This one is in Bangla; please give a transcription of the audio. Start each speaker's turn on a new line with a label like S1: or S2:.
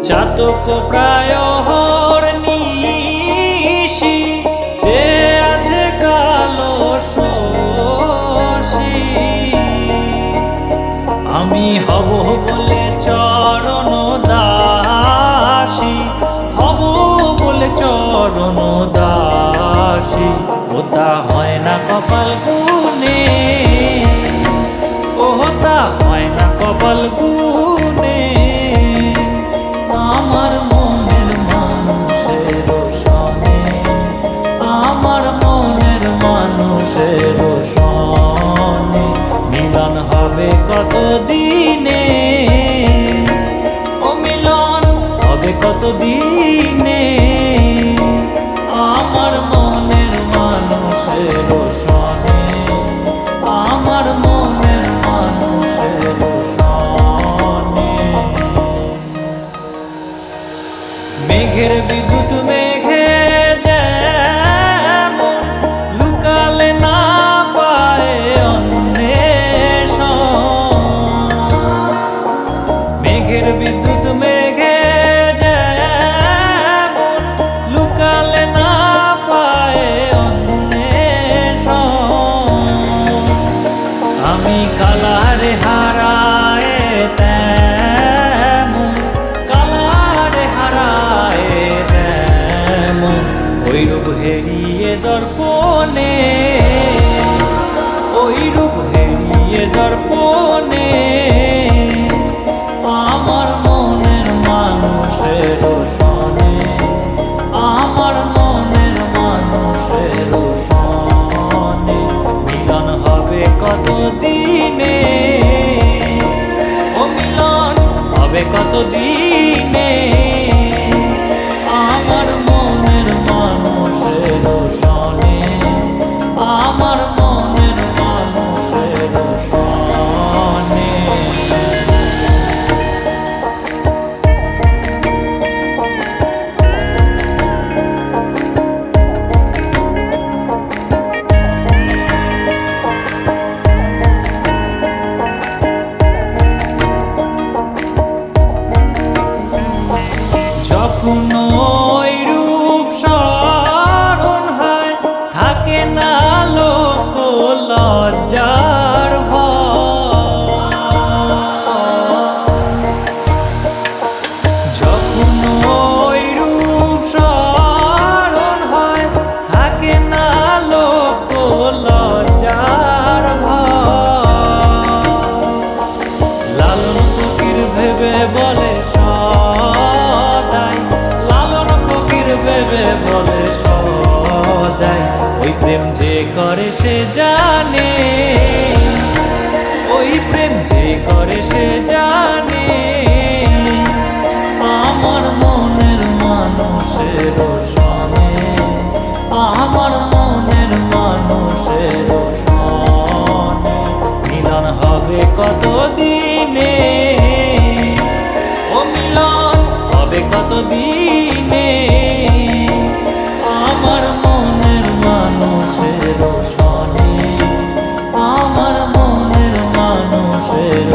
S1: চাতক প্রায় নিশি যে আছে কালো শশী আমি হব বলে চরণ দাসী হব বলে চরণ দাসী ওটা হয় না কপাল গুনে ওটা হয় না কপাল গুনে আমার মনের মানুষের সনে আমার মনের মানুষের সনে মিলন হবে কত দিনে ও মিলন হবে কত দিনে আমার মনের মানুষের সনে আমার মনের মানুষের সনে মেঘের বিদ্যুৎ মেঘে যেমন লুকালে না পায় অন্বেষণ মেঘের বিদ্যুৎ মেঘে যেমন লুকালে না পায় অন্বেষণ আমি কালারে হারায় ওই রূপ হেরিয়ে দর্পণে ওই রূপ হেরিয়ে দর্পণে আমার মনের মানুষের সনে আমার মনের মানুষের সনে মিলন হবে কত দিনে ও মিলন হবে কত দিনে আমার মনের মানুষের সনে আমার মনের মানুষের সনে যখন ওই রূপ স্মরণ হয় থাকে না লোক লজ্জার ভয় যখন ওই রূপ স্মরণ হয় থাকে না লোক লজ্জার ভয় লালন ফকির ভেবে বলে বলে সদাই ওই প্রেম যে করে সে জানে ওই প্রেম যে করে সে জানে আমার মনের মানুষের সনে আমার মনের মানুষের সনে মিলন হবে কত দিনে ও মিলন হবে কত দিনে আমার মনের মানুষের সনে আমার মনের মানুষের